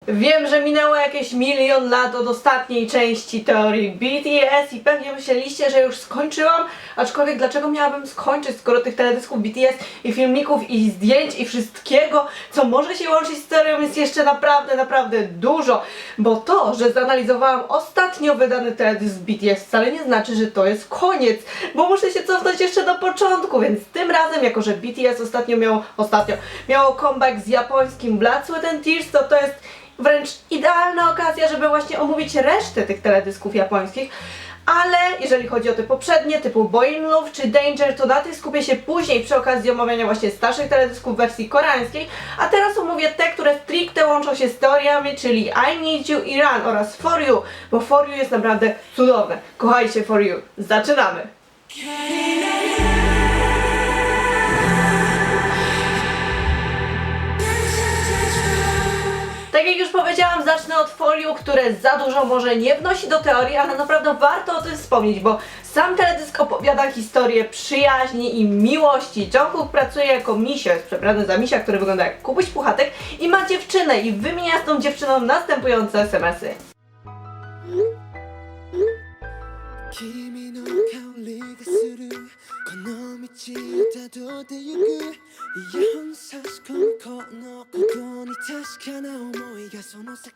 Wiem, że minęło jakieś 1 000 000 lat od ostatniej części teorii BTS i pewnie myśleliście, że już skończyłam, aczkolwiek dlaczego miałabym skończyć, skoro tych teledysków BTS i filmików i zdjęć i wszystkiego, co może się łączyć z teorią, jest jeszcze naprawdę dużo, bo to, że zanalizowałam ostatnio wydany teledysk BTS wcale nie znaczy, że to jest koniec, bo muszę się cofnąć jeszcze do początku, więc tym razem, jako że BTS miało comeback z japońskim Blood, Sweat and Tears, to jest wręcz idealna okazja, żeby właśnie omówić resztę tych teledysków japońskich, ale jeżeli chodzi o te poprzednie, typu Boy in Love czy Danger, to na tych skupię się później przy okazji omawiania właśnie starszych teledysków w wersji koreańskiej, a teraz omówię te, które stricte łączą się z teoriami, czyli I Need You i Run oraz For You, bo For You jest naprawdę cudowne. Kochajcie For You. Zaczynamy! Tak jak już powiedziałam, zacznę od For You, które za dużo może nie wnosi do teorii, ale naprawdę warto o tym wspomnieć, bo sam teledysk opowiada historię przyjaźni i miłości. Jungkook pracuje jako misio, jest przebrany za misia, który wygląda jak Kubuś Puchatek i ma dziewczynę i wymienia z tą dziewczyną następujące SMS-y.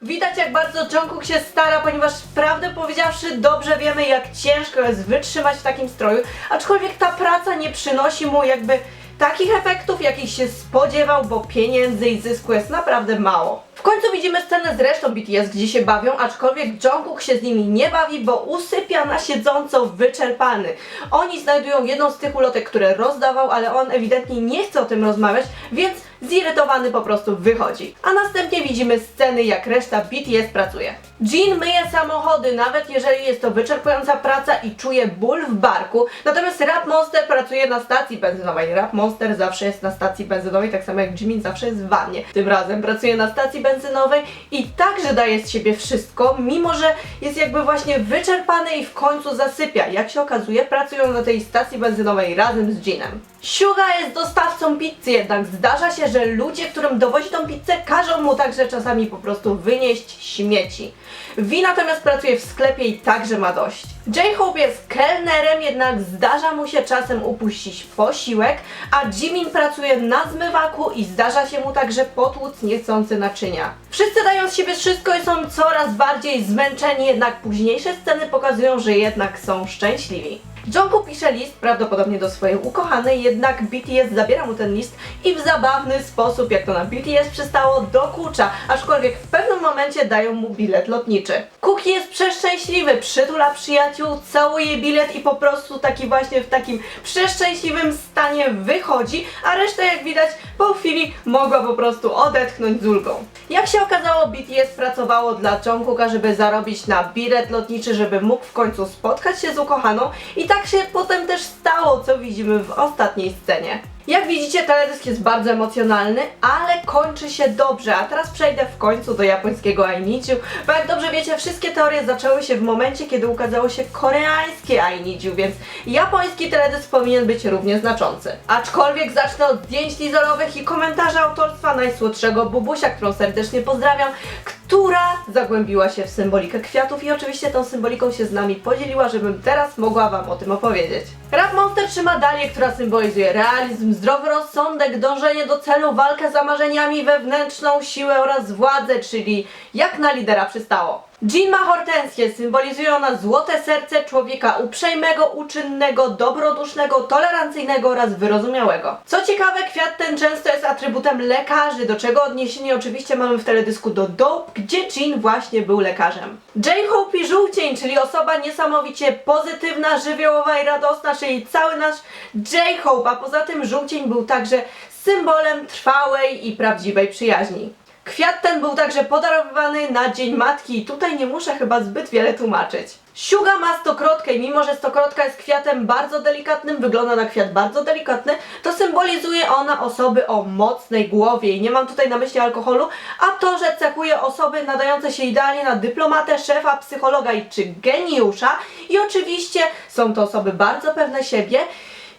Widać, jak bardzo Jungkook się stara, ponieważ prawdę powiedziawszy dobrze wiemy, jak ciężko jest wytrzymać w takim stroju, aczkolwiek ta praca nie przynosi mu jakby takich efektów, jakich się spodziewał, bo pieniędzy i zysku jest naprawdę mało. W końcu widzimy scenę z resztą BTS, gdzie się bawią, aczkolwiek Jungkook się z nimi nie bawi, bo usypia na siedząco wyczerpany. Oni znajdują jedną z tych ulotek, które rozdawał, ale on ewidentnie nie chce o tym rozmawiać, więc zirytowany po prostu wychodzi. A następnie widzimy sceny, jak reszta BTS pracuje. Jin myje samochody, nawet jeżeli jest to wyczerpująca praca i czuje ból w barku, natomiast Rap Monster pracuje na stacji benzynowej. Rap Monster zawsze jest na stacji benzynowej, tak samo jak Jimin zawsze jest w wannie. Tym razem pracuje na stacji benzynowej i także daje z siebie wszystko, mimo że jest jakby właśnie wyczerpany i w końcu zasypia. Jak się okazuje, pracują na tej stacji benzynowej razem z Jinem. Suga jest dostawcą pizzy, jednak zdarza się, że ludzie, którym dowozi tą pizzę, każą mu także czasami po prostu wynieść śmieci. V natomiast pracuje w sklepie i także ma dość. J-Hope jest kelnerem, jednak zdarza mu się czasem upuścić posiłek, a Jimin pracuje na zmywaku i zdarza się mu także potłuc niechcący naczynia. Wszyscy dają z siebie wszystko i są coraz bardziej zmęczeni, jednak późniejsze sceny pokazują, że jednak są szczęśliwi. Jungkook pisze list, prawdopodobnie do swojej ukochanej, jednak BTS zabiera mu ten list i w zabawny sposób, jak to na BTS przystało, dokucza, aczkolwiek w pewnym momencie dają mu bilet lotniczy. Cookie jest przeszczęśliwy, przytula przyjaciół, całuje bilet i po prostu w takim przeszczęśliwym stanie wychodzi, a reszta, jak widać, po chwili mogła po prostu odetchnąć z ulgą. Jak się okazało, BTS pracowało dla Jungkooka, żeby zarobić na bilet lotniczy, żeby mógł w końcu spotkać się z ukochaną i tak się potem też stało, co widzimy w ostatniej scenie. Jak widzicie, teledysk jest bardzo emocjonalny, ale kończy się dobrze, a teraz przejdę w końcu do japońskiego I Need You, bo jak dobrze wiecie, wszystkie teorie zaczęły się w momencie, kiedy ukazało się koreańskie I Need You, więc japoński teledysk powinien być równie znaczący. Aczkolwiek zacznę od zdjęć teaserowych i komentarza autorstwa najsłodszego Bubusia, którą serdecznie pozdrawiam, która zagłębiła się w symbolikę kwiatów i oczywiście tą symboliką się z nami podzieliła, żebym teraz mogła Wam o tym opowiedzieć. Rap Monster trzyma dalię, która symbolizuje realizm, zdrowy rozsądek, dążenie do celu, walkę z marzeniami, wewnętrzną siłę oraz władzę, czyli jak na lidera przystało. Jin ma hortensję, symbolizuje ona złote serce człowieka uprzejmego, uczynnego, dobrodusznego, tolerancyjnego oraz wyrozumiałego. Co ciekawe, kwiat ten często jest atrybutem lekarzy, do czego odniesienie oczywiście mamy w teledysku do Dope, gdzie Jin właśnie był lekarzem. J-Hope i żółcień, czyli osoba niesamowicie pozytywna, żywiołowa i radosna, czyli cały nasz J-Hope, a poza tym żółcień był także symbolem trwałej i prawdziwej przyjaźni. Kwiat ten był także podarowywany na Dzień Matki i tutaj nie muszę chyba zbyt wiele tłumaczyć. Suga ma stokrotkę i mimo, że stokrotka jest kwiatem bardzo delikatnym, wygląda na kwiat bardzo delikatny, to symbolizuje ona osoby o mocnej głowie i nie mam tutaj na myśli alkoholu, a to, że cechuje osoby nadające się idealnie na dyplomatę, szefa, psychologa czy geniusza i oczywiście są to osoby bardzo pewne siebie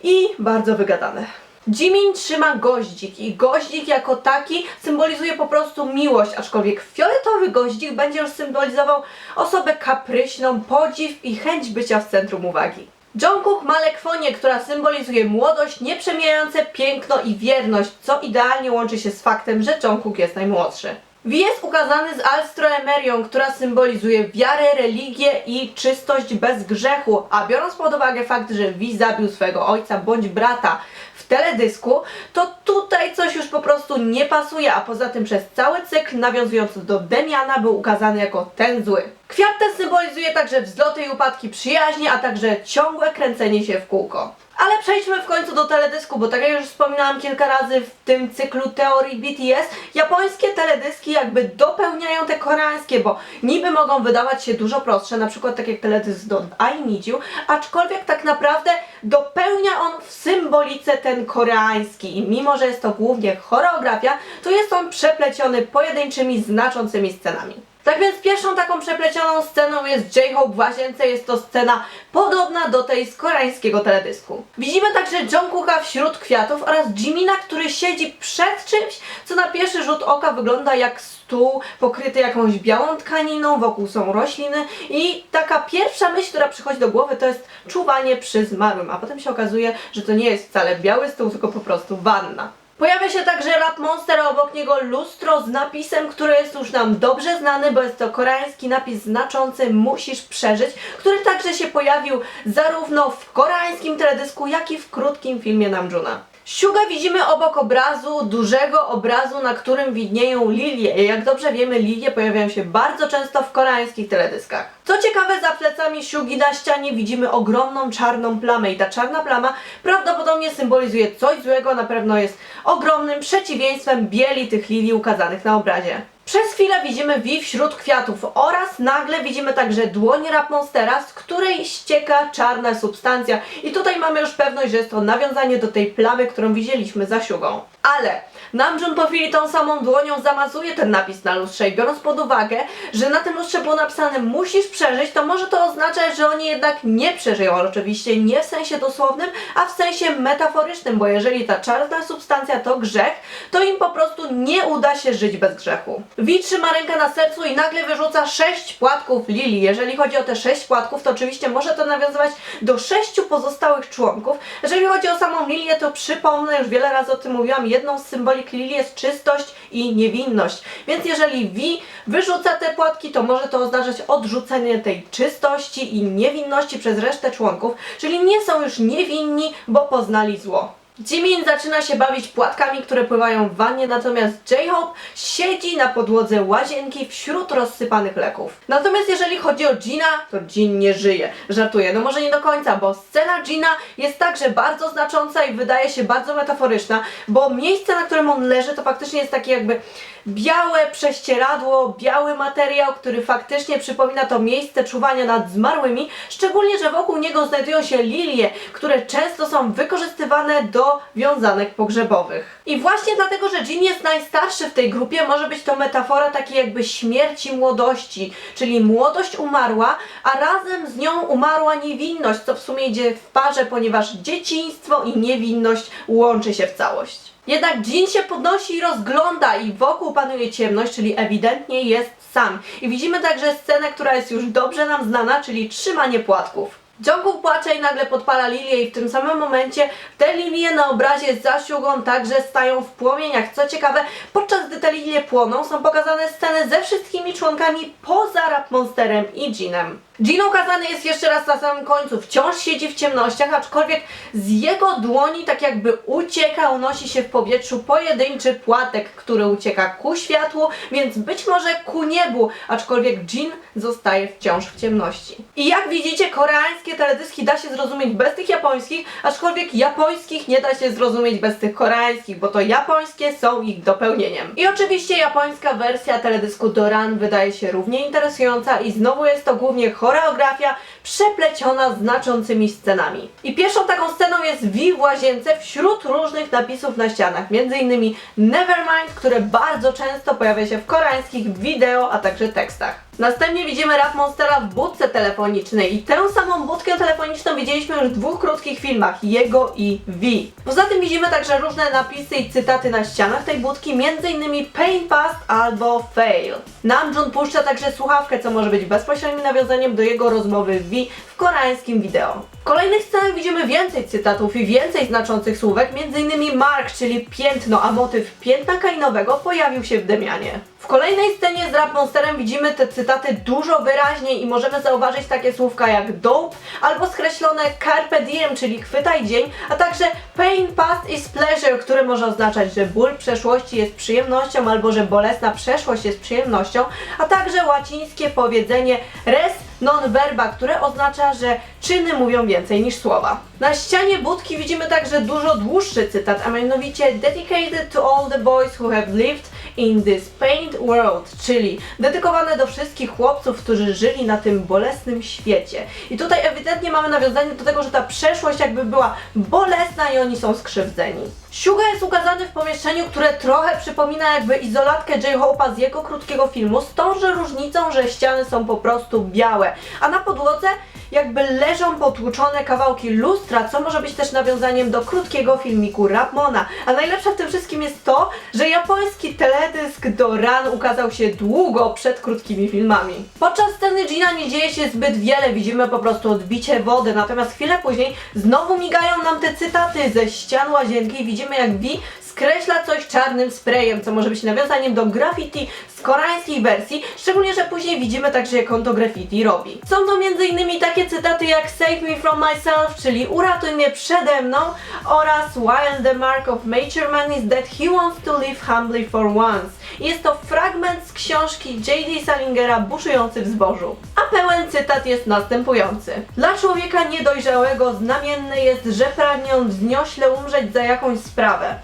i bardzo wygadane. Jimin trzyma goździk i goździk jako taki symbolizuje po prostu miłość, aczkolwiek fioletowy goździk będzie już symbolizował osobę kapryśną, podziw i chęć bycia w centrum uwagi. Jungkook ma lekwonię, która symbolizuje młodość, nieprzemijające piękno i wierność, co idealnie łączy się z faktem, że Jungkook jest najmłodszy. V jest ukazany z Alstroemerią, która symbolizuje wiarę, religię i czystość bez grzechu, a biorąc pod uwagę fakt, że V zabił swojego ojca bądź brata w teledysku, to tutaj coś już po prostu nie pasuje, a poza tym przez cały cykl nawiązujący do Demiana był ukazany jako ten zły. Kwiat ten symbolizuje także wzloty i upadki przyjaźni, a także ciągłe kręcenie się w kółko. Ale przejdźmy w końcu do teledysku, bo tak jak już wspominałam kilka razy w tym cyklu teorii BTS, japońskie teledyski jakby dopełniają te koreańskie, bo niby mogą wydawać się dużo prostsze, na przykład tak jak teledysk do I Need You, aczkolwiek tak naprawdę dopełnia on w symbolice ten koreański i mimo, że jest to głównie choreografia, to jest on przepleciony pojedynczymi, znaczącymi scenami. Tak więc pierwszą taką przeplecioną sceną jest J-Hope w łazience, jest to scena podobna do tej z koreańskiego teledysku. Widzimy także Jungkooka wśród kwiatów oraz Jimina, który siedzi przed czymś, co na pierwszy rzut oka wygląda jak stół pokryty jakąś białą tkaniną, wokół są rośliny i taka pierwsza myśl, która przychodzi do głowy, to jest czuwanie przy zmarłym, a potem się okazuje, że to nie jest wcale biały stół, tylko po prostu wanna. Pojawia się także Rap Monster, a obok niego lustro z napisem, który jest już nam dobrze znany, bo jest to koreański napis znaczący "Musisz przeżyć", który także się pojawił zarówno w koreańskim teledysku, jak i w krótkim filmie Namjoona. Sugę widzimy obok obrazu, dużego obrazu, na którym widnieją lilie. Jak dobrze wiemy, lilie pojawiają się bardzo często w koreańskich teledyskach. Co ciekawe, za plecami Sugi na ścianie widzimy ogromną czarną plamę i ta czarna plama prawdopodobnie symbolizuje coś złego, na pewno jest ogromnym przeciwieństwem bieli tych lilii ukazanych na obrazie. Przez chwilę widzimy V wśród kwiatów oraz nagle widzimy także dłoń Rap Monstera, z której ścieka czarna substancja. I tutaj mamy już pewność, że jest to nawiązanie do tej plamy, którą widzieliśmy za Sugą. Ale Namjoon po chwili tą samą dłonią zamazuje ten napis na lustrze i biorąc pod uwagę, że na tym lustrze było napisane "musisz przeżyć", to może to oznaczać, że oni jednak nie przeżyją, ale oczywiście nie w sensie dosłownym, a w sensie metaforycznym, bo jeżeli ta czarna substancja to grzech, to im po prostu nie uda się żyć bez grzechu. V trzyma rękę na sercu i nagle wyrzuca 6 płatków lilii. Jeżeli chodzi o te 6 płatków, to oczywiście może to nawiązywać do 6 pozostałych członków. Jeżeli chodzi o samą lilię, to przypomnę, już wiele razy o tym mówiłam, jedną z symbolik lilii jest czystość i niewinność. Więc jeżeli V wyrzuca te płatki, to może to oznaczać odrzucenie tej czystości i niewinności przez resztę członków, czyli nie są już niewinni, bo poznali zło. Jimin zaczyna się bawić płatkami, które pływają w wannie, natomiast J-Hope siedzi na podłodze łazienki wśród rozsypanych leków. Natomiast jeżeli chodzi o Jina, to Jin nie żyje. Żartuję, no może nie do końca, bo scena Jina jest także bardzo znacząca i wydaje się bardzo metaforyczna, bo miejsce, na którym on leży, to faktycznie jest takie jakby białe prześcieradło, biały materiał, który faktycznie przypomina to miejsce czuwania nad zmarłymi, szczególnie, że wokół niego znajdują się lilie, które często są wykorzystywane do wiązanek pogrzebowych. I właśnie dlatego, że Jin jest najstarszy w tej grupie, może być to metafora takiej jakby śmierci młodości, czyli młodość umarła, a razem z nią umarła niewinność, co w sumie idzie w parze, ponieważ dzieciństwo i niewinność łączy się w całość. Jednak Jin się podnosi i rozgląda i wokół panuje ciemność, czyli ewidentnie jest sam. I widzimy także scenę, która jest już dobrze nam znana, czyli trzymanie płatków. Jungkook płacze i nagle podpala lilię i w tym samym momencie te lilie na obrazie za Sugą także stają w płomieniach. Co ciekawe, podczas gdy te lilie płoną, są pokazane sceny ze wszystkimi członkami poza Rap Monsterem i Jinem. Jin ukazany jest jeszcze raz na samym końcu, wciąż siedzi w ciemnościach, aczkolwiek z jego dłoni tak jakby ucieka, unosi się w powietrzu pojedynczy płatek, który ucieka ku światłu, więc być może ku niebu, aczkolwiek Jin zostaje wciąż w ciemności. I jak widzicie, koreańskie teledyski da się zrozumieć bez tych japońskich, aczkolwiek japońskich nie da się zrozumieć bez tych koreańskich, bo to japońskie są ich dopełnieniem. I oczywiście japońska wersja teledysku Doran wydaje się równie interesująca i znowu jest to głównie choreografia przepleciona znaczącymi scenami. I pierwszą taką sceną jest V w łazience wśród różnych napisów na ścianach, m.in. Nevermind, które bardzo często pojawia się w koreańskich wideo, a także tekstach. Następnie widzimy rap Monstera w budce telefonicznej i tę samą budkę telefoniczną widzieliśmy już w 2 krótkich filmach, jego i V. Poza tym widzimy także różne napisy i cytaty na ścianach tej budki, m.in. Pain Past albo Fail. Namjoon puszcza także słuchawkę, co może być bezpośrednim nawiązaniem do jego rozmowy V w koreańskim wideo. W kolejnych scenach widzimy więcej cytatów i więcej znaczących słówek, m.in. mark, czyli piętno, a motyw piętna kainowego pojawił się w Demianie. W kolejnej scenie z Rap Monsterem widzimy te cytaty dużo wyraźniej i możemy zauważyć takie słówka jak dope albo skreślone carpe diem, czyli chwytaj dzień, a także pain past is pleasure, które może oznaczać, że ból przeszłości jest przyjemnością albo że bolesna przeszłość jest przyjemnością, a także łacińskie powiedzenie res non verba, które oznacza, że czyny mówią więcej niż słowa. Na ścianie budki widzimy także dużo dłuższy cytat, a mianowicie dedicated to all the boys who have lived in this pained world, czyli dedykowane do wszystkich chłopców, którzy żyli na tym bolesnym świecie. I tutaj ewidentnie mamy nawiązanie do tego, że ta przeszłość jakby była bolesna i oni są skrzywdzeni. Suga jest ukazany w pomieszczeniu, które trochę przypomina jakby izolatkę J-Hope'a z jego krótkiego filmu, z tą że różnicą, że ściany są po prostu białe, a na podłodze jakby leżą potłuczone kawałki lustra, co może być też nawiązaniem do krótkiego filmiku Rapmona. A najlepsze w tym wszystkim jest to, że japoński teledysk do Run ukazał się długo przed krótkimi filmami. Podczas sceny Jina nie dzieje się zbyt wiele, widzimy po prostu odbicie wody, natomiast chwilę później znowu migają nam te cytaty ze ścian łazienki i widzimy jak Vi skreśla coś czarnym sprayem, co może być nawiązaniem do graffiti z koreańskiej wersji, szczególnie, że później widzimy także jak on to graffiti robi. Są to m.in. takie cytaty jak save me from myself, czyli uratuj mnie przede mną, oraz while the mark of mature man is that he wants to live humbly for once. Jest to fragment z książki J.D. Salingera Buszujący w zbożu. A pełen cytat jest następujący. Dla człowieka niedojrzałego znamienne jest, że pragnie on wzniośle umrzeć za jakąś sprawę.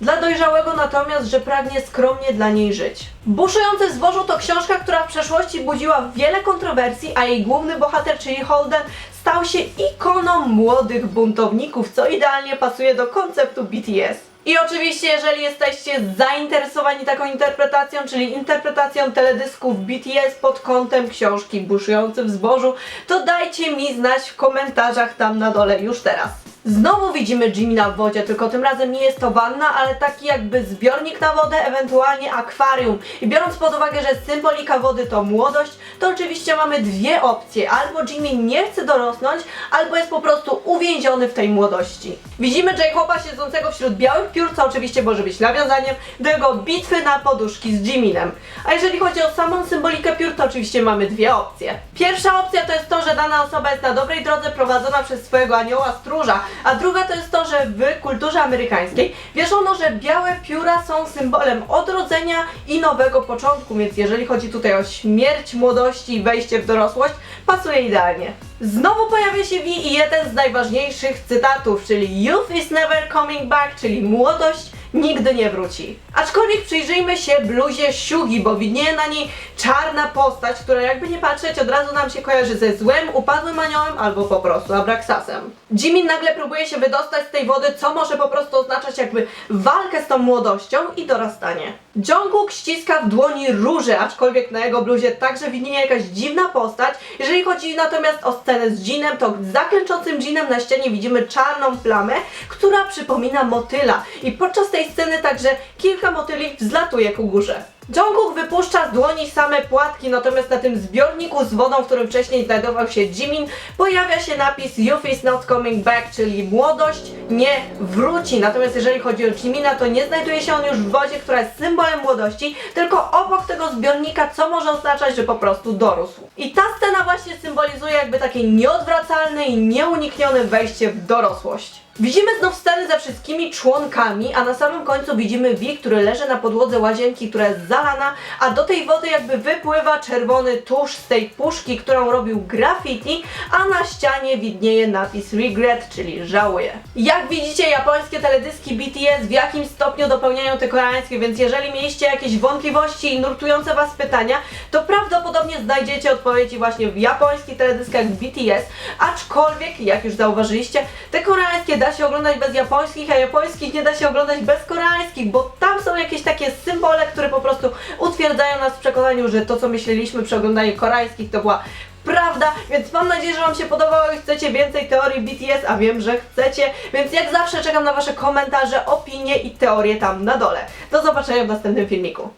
Dla dojrzałego natomiast, że pragnie skromnie dla niej żyć. Buszujący w zbożu to książka, która w przeszłości budziła wiele kontrowersji, a jej główny bohater, czyli Holden, stał się ikoną młodych buntowników, co idealnie pasuje do konceptu BTS. I oczywiście, jeżeli jesteście zainteresowani taką interpretacją, czyli interpretacją teledysków BTS pod kątem książki Buszujący w zbożu, to dajcie mi znać w komentarzach tam na dole już teraz. Znowu widzimy Jimina w wodzie, tylko tym razem nie jest to wanna, ale taki jakby zbiornik na wodę, ewentualnie akwarium. I biorąc pod uwagę, że symbolika wody to młodość, to oczywiście mamy dwie opcje. Albo Jimin nie chce dorosnąć, albo jest po prostu uwięziony w tej młodości. Widzimy J-Hope'a siedzącego wśród białych piór, co oczywiście może być nawiązaniem do jego bitwy na poduszki z Jiminem. A jeżeli chodzi o samą symbolikę piór, to oczywiście mamy dwie opcje. Pierwsza opcja to jest to, że dana osoba jest na dobrej drodze prowadzona przez swojego anioła stróża, a druga to jest to, że w kulturze amerykańskiej wierzono, że białe pióra są symbolem odrodzenia i nowego początku, więc jeżeli chodzi tutaj o śmierć młodości i wejście w dorosłość, pasuje idealnie. Znowu pojawia się V i jeden z najważniejszych cytatów, czyli Youth is never coming back, czyli młodość nigdy nie wróci. Aczkolwiek przyjrzyjmy się bluzie Sugi, bo widnieje na niej czarna postać, która jakby nie patrzeć od razu nam się kojarzy ze złem, upadłym aniołem albo po prostu Abraxasem. Jimin nagle próbuje się wydostać z tej wody, co może po prostu oznaczać jakby walkę z tą młodością i dorastanie. Jungkook ściska w dłoni róże, aczkolwiek na jego bluzie także widnieje jakaś dziwna postać. Jeżeli chodzi natomiast o scenę z Jinem, to za klęczącym Jinem na ścianie widzimy czarną plamę, która przypomina motyla i podczas tej sceny także kilka motyli wzlatuje ku górze. Jungkook wypuszcza z dłoni same płatki, natomiast na tym zbiorniku z wodą, w którym wcześniej znajdował się Jimin, pojawia się napis Youth is not coming back, czyli młodość nie wróci. Natomiast jeżeli chodzi o Jimina, to nie znajduje się on już w wodzie, która jest symbolem młodości, tylko obok tego zbiornika, co może oznaczać, że po prostu dorósł. I ta scena właśnie symbolizuje jakby takie nieodwracalne i nieuniknione wejście w dorosłość. Widzimy znów sceny ze wszystkimi członkami, a na samym końcu widzimy V, który leży na podłodze łazienki, która jest zalana, a do tej wody jakby wypływa czerwony tusz z tej puszki, którą robił graffiti, a na ścianie widnieje napis regret, czyli żałuję. Jak widzicie, japońskie teledyski BTS w jakimś stopniu dopełniają te koreańskie, więc jeżeli mieliście jakieś wątpliwości i nurtujące was pytania, to prawdopodobnie znajdziecie odpowiedzi właśnie w japońskich teledyskach BTS, aczkolwiek, jak już zauważyliście, te koreańskie da się oglądać bez japońskich, a japońskich nie da się oglądać bez koreańskich, bo tam są jakieś takie symbole, które po prostu utwierdzają nas w przekonaniu, że to, co myśleliśmy przy oglądaniu koreańskich, to była prawda, więc mam nadzieję, że Wam się podobało i chcecie więcej teorii BTS, a wiem, że chcecie, więc jak zawsze czekam na Wasze komentarze, opinie i teorie tam na dole. Do zobaczenia w następnym filmiku.